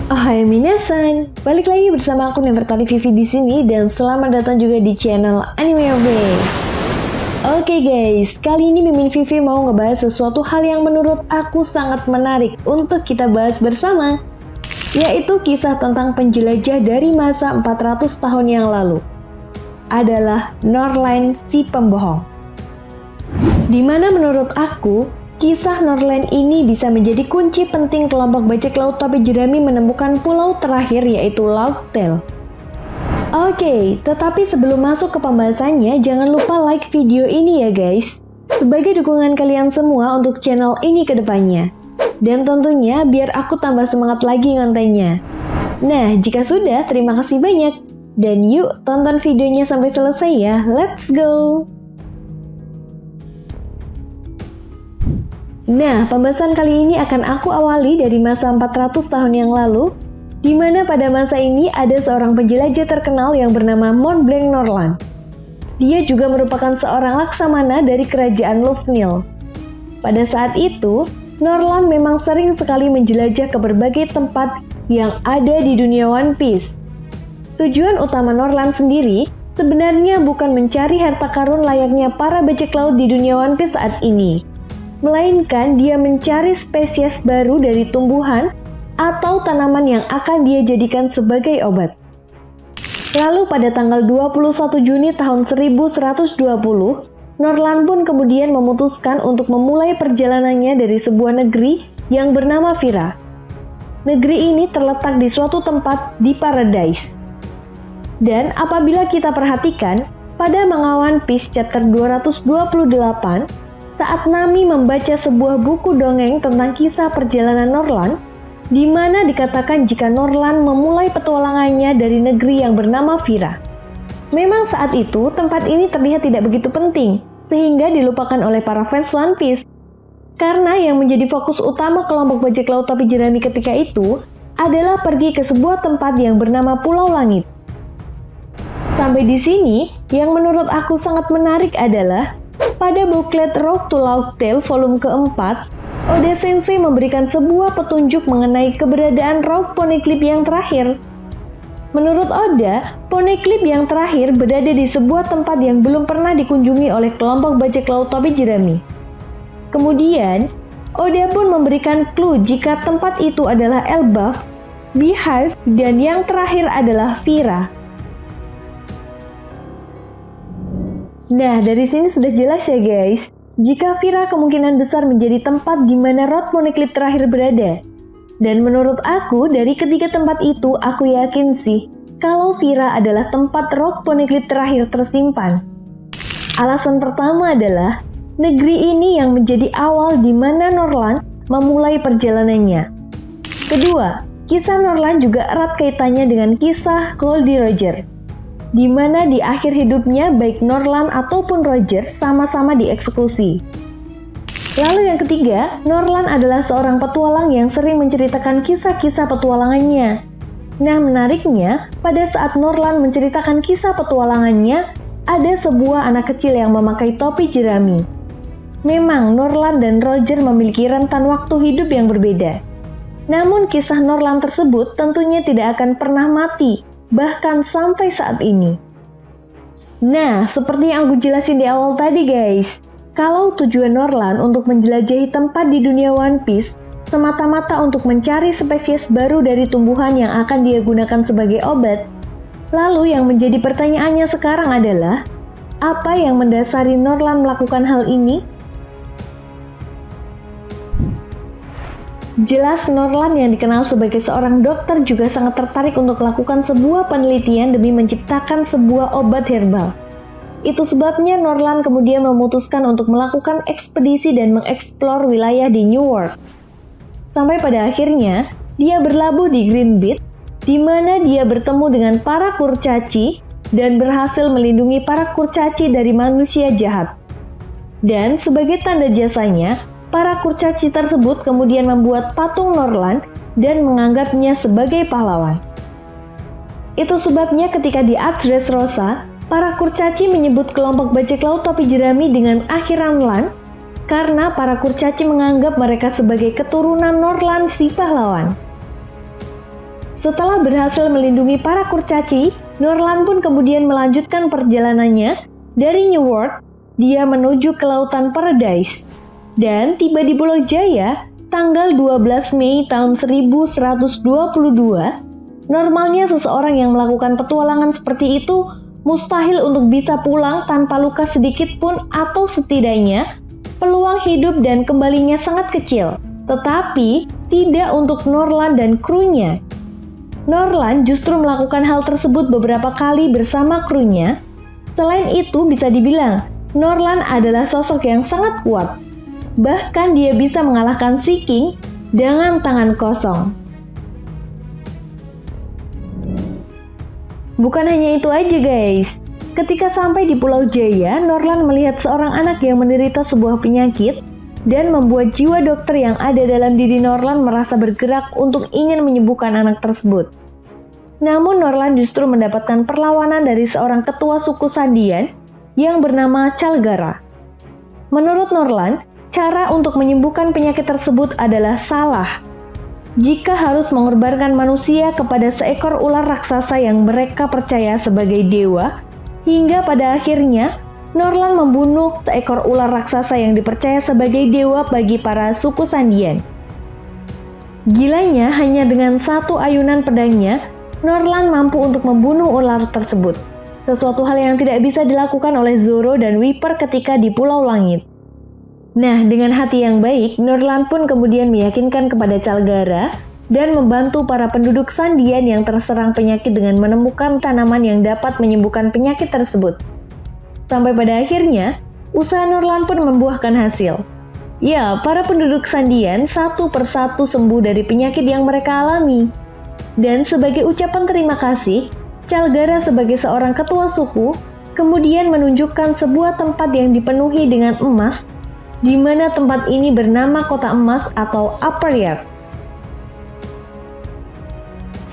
Ohai minasan, balik lagi bersama aku Nevertari Vivi di sini dan selamat datang juga di channel Anime Obey. Oke guys, kali ini Mimin Vivi mau ngebahas sesuatu hal yang menurut aku sangat menarik untuk kita bahas bersama, yaitu kisah tentang penjelajah dari masa 400 tahun yang lalu. Adalah Norland si pembohong. Dimana menurut aku, kisah Norland ini bisa menjadi kunci penting kelompok bajak laut topi jerami menemukan pulau terakhir yaitu Laut Tale. Oke, tetapi sebelum masuk ke pembahasannya, jangan lupa like video ini ya guys, sebagai dukungan kalian semua untuk channel ini ke depannya. Dan tentunya biar aku tambah semangat lagi ngontennya. Nah, jika sudah, terima kasih banyak. Dan yuk tonton videonya sampai selesai ya, let's go! Nah, pembahasan kali ini akan aku awali dari masa 400 tahun yang lalu, di mana pada masa ini ada seorang penjelajah terkenal yang bernama Mont Blanc Norland. Dia juga merupakan seorang laksamana dari kerajaan Loughnil. Pada saat itu, Norland memang sering sekali menjelajah ke berbagai tempat yang ada di dunia One Piece. Tujuan utama Norland sendiri sebenarnya bukan mencari harta karun layaknya para bajak laut di dunia One Piece saat ini, melainkan dia mencari spesies baru dari tumbuhan atau tanaman yang akan dia jadikan sebagai obat. Lalu pada tanggal 21 Juni tahun 1120, Norland pun kemudian memutuskan untuk memulai perjalanannya dari sebuah negeri yang bernama Vira. Negeri ini terletak di suatu tempat di Paradise. Dan apabila kita perhatikan, pada manga One Piece chapter 228, saat Nami membaca sebuah buku dongeng tentang kisah perjalanan Norland, di mana dikatakan jika Norland memulai petualangannya dari negeri yang bernama Vira. Memang saat itu tempat ini terlihat tidak begitu penting, sehingga dilupakan oleh para fans One Piece. Karena yang menjadi fokus utama kelompok bajak laut topi jerami ketika itu adalah pergi ke sebuah tempat yang bernama Pulau Langit. Sampai di sini, yang menurut aku sangat menarik adalah pada booklet Road to Laut Tale volume keempat, Oda Sensei memberikan sebuah petunjuk mengenai keberadaan Route Poneglyph yang terakhir. Menurut Oda, Poneglyph yang terakhir berada di sebuah tempat yang belum pernah dikunjungi oleh kelompok bajak laut topi jerami. Kemudian, Oda pun memberikan clue jika tempat itu adalah Elbaf, Beehive, dan yang terakhir adalah Vira. Nah, dari sini sudah jelas ya guys, jika Vira kemungkinan besar menjadi tempat di mana Route Poneglyph terakhir berada. Dan menurut aku, dari ketiga tempat itu, aku yakin sih, kalau Vira adalah tempat Route Poneglyph terakhir tersimpan. Alasan pertama adalah, negeri ini yang menjadi awal di mana Norland memulai perjalanannya. Kedua, kisah Norland juga erat kaitannya dengan kisah Goldie Roger, di mana di akhir hidupnya baik Norland ataupun Roger sama-sama dieksekusi. Lalu yang ketiga, Norland adalah seorang petualang yang sering menceritakan kisah-kisah petualangannya. Nah menariknya, pada saat Norland menceritakan kisah petualangannya, ada sebuah anak kecil yang memakai topi jerami. Memang Norland dan Roger memiliki rentan waktu hidup yang berbeda. Namun kisah Norland tersebut tentunya tidak akan pernah mati, bahkan sampai saat ini. Nah, seperti yang aku jelasin di awal tadi guys, kalau tujuan Norland untuk menjelajahi tempat di dunia One Piece semata-mata untuk mencari spesies baru dari tumbuhan yang akan dia gunakan sebagai obat, lalu yang menjadi pertanyaannya sekarang adalah, apa yang mendasari Norland melakukan hal ini? Jelas Norland yang dikenal sebagai seorang dokter juga sangat tertarik untuk melakukan sebuah penelitian demi menciptakan sebuah obat herbal. Itu sebabnya Norland kemudian memutuskan untuk melakukan ekspedisi dan mengeksplor wilayah di New World. Sampai pada akhirnya, dia berlabuh di Green Beach, di mana dia bertemu dengan para kurcaci dan berhasil melindungi para kurcaci dari manusia jahat. Dan sebagai tanda jasanya, para kurcaci tersebut kemudian membuat patung Norland dan menganggapnya sebagai pahlawan. Itu sebabnya ketika di Arch Dressrosa, para kurcaci menyebut kelompok bajak laut topi jerami dengan akhiran Land karena para kurcaci menganggap mereka sebagai keturunan Norland si pahlawan. Setelah berhasil melindungi para kurcaci, Norlan pun kemudian melanjutkan perjalanannya dari New World. Dia menuju ke Lautan Paradise dan tiba di Pulau Jaya tanggal 12 Mei tahun 1122. Normalnya seseorang yang melakukan petualangan seperti itu mustahil untuk bisa pulang tanpa luka sedikit pun, atau setidaknya peluang hidup dan kembalinya sangat kecil. Tetapi tidak untuk Norlan dan krunya. Norlan justru melakukan hal tersebut beberapa kali bersama krunya. Selain itu, bisa dibilang Norlan adalah sosok yang sangat kuat. Bahkan dia bisa mengalahkan Sea King dengan tangan kosong. Bukan hanya itu aja guys. Ketika sampai di Pulau Jaya, Norlan melihat seorang anak yang menderita sebuah penyakit dan membuat jiwa dokter yang ada dalam diri Norlan merasa bergerak untuk ingin menyembuhkan anak tersebut. Namun Norlan justru mendapatkan perlawanan dari seorang ketua suku Sandian yang bernama Calgara. Menurut Norlan, cara untuk menyembuhkan penyakit tersebut adalah salah. Jika harus mengorbankan manusia kepada seekor ular raksasa yang mereka percaya sebagai dewa, hingga pada akhirnya Norlan membunuh seekor ular raksasa yang dipercaya sebagai dewa bagi para suku Sandian. Gilanya, hanya dengan satu ayunan pedangnya, Norlan mampu untuk membunuh ular tersebut. Sesuatu hal yang tidak bisa dilakukan oleh Zoro dan Viper ketika di Pulau Langit. Nah, dengan hati yang baik, Norlan pun kemudian meyakinkan kepada Calgara dan membantu para penduduk Sandian yang terserang penyakit dengan menemukan tanaman yang dapat menyembuhkan penyakit tersebut. Sampai pada akhirnya, usaha Norlan pun membuahkan hasil. Ya, para penduduk Sandian satu persatu sembuh dari penyakit yang mereka alami. Dan sebagai ucapan terima kasih, Calgara sebagai seorang ketua suku kemudian menunjukkan sebuah tempat yang dipenuhi dengan emas, di mana tempat ini bernama Kota Emas atau Upper Yard.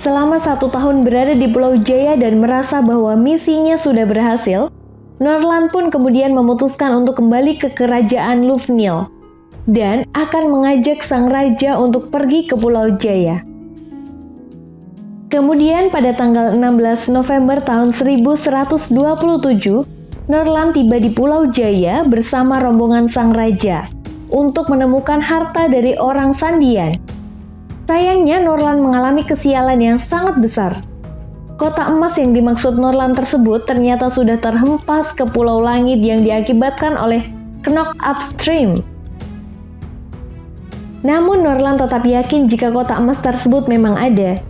Selama 1 tahun berada di Pulau Jaya dan merasa bahwa misinya sudah berhasil, Norlan pun kemudian memutuskan untuk kembali ke kerajaan Lufnil dan akan mengajak sang raja untuk pergi ke Pulau Jaya. Kemudian pada tanggal 16 November tahun 1127, Norlan tiba di Pulau Jaya bersama rombongan sang raja untuk menemukan harta dari orang Sandian. Sayangnya Norlan mengalami kesialan yang sangat besar. Kota emas yang dimaksud Norlan tersebut ternyata sudah terhempas ke Pulau Langit yang diakibatkan oleh knock upstream. Namun Norlan tetap yakin jika kota emas tersebut memang ada.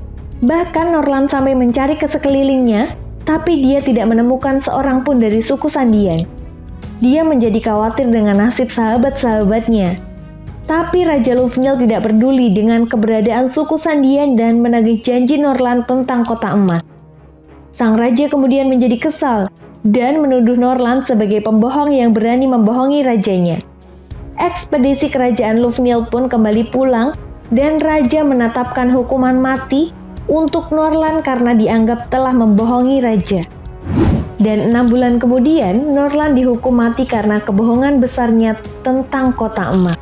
Bahkan Norlan sampai mencari ke sekelilingnya, tapi dia tidak menemukan seorang pun dari suku Sandian. Dia menjadi khawatir dengan nasib sahabat-sahabatnya. Tapi Raja Lufnil tidak peduli dengan keberadaan suku Sandian dan menagih janji Norlan tentang kota emas. Sang raja kemudian menjadi kesal dan menuduh Norlan sebagai pembohong yang berani membohongi rajanya. Ekspedisi kerajaan Lufnil pun kembali pulang dan raja menetapkan hukuman mati untuk Norlan karena dianggap telah membohongi raja. Dan 6 bulan kemudian, Norlan dihukum mati karena kebohongan besarnya tentang kota emas.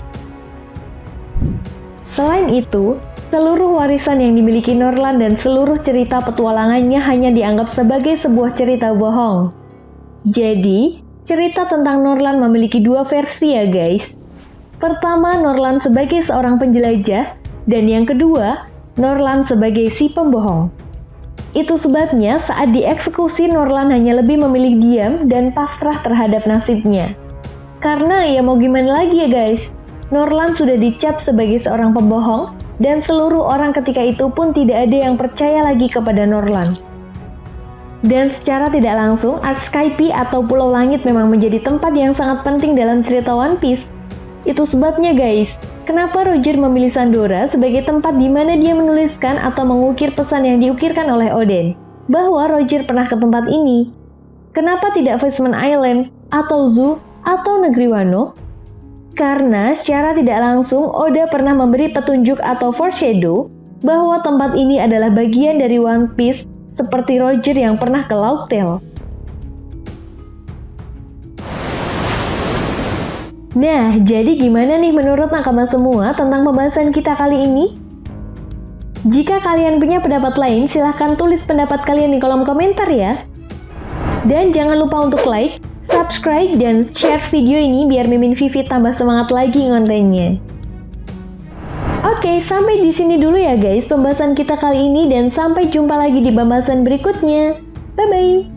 Selain itu, seluruh warisan yang dimiliki Norlan dan seluruh cerita petualangannya hanya dianggap sebagai sebuah cerita bohong. Jadi, cerita tentang Norlan memiliki 2 versi ya guys. Pertama, Norlan sebagai seorang penjelajah, dan yang kedua, Norlan sebagai si pembohong. Itu sebabnya saat dieksekusi Norlan hanya lebih memilih diam dan pasrah terhadap nasibnya. Karena ya mau gimana lagi ya guys, Norlan sudah dicap sebagai seorang pembohong dan seluruh orang ketika itu pun tidak ada yang percaya lagi kepada Norlan. Dan secara tidak langsung, Arch Skype atau Pulau Langit memang menjadi tempat yang sangat penting dalam cerita One Piece. Itu sebabnya guys, kenapa Roger memilih Sandora sebagai tempat di mana dia menuliskan atau mengukir pesan yang diukirkan oleh Oden, bahwa Roger pernah ke tempat ini. Kenapa tidak Fishman Island, atau Zoo, atau Negeri Wano? Karena secara tidak langsung Oda pernah memberi petunjuk atau foreshadow bahwa tempat ini adalah bagian dari One Piece seperti Roger yang pernah ke Laut Tale. Nah, jadi gimana nih menurut nakama semua tentang pembahasan kita kali ini? Jika kalian punya pendapat lain, silahkan tulis pendapat kalian di kolom komentar ya. Dan jangan lupa untuk like, subscribe, dan share video ini biar Mimin Vivi tambah semangat lagi ngontennya. Oke, sampai di sini dulu ya guys pembahasan kita kali ini dan sampai jumpa lagi di pembahasan berikutnya. Bye-bye!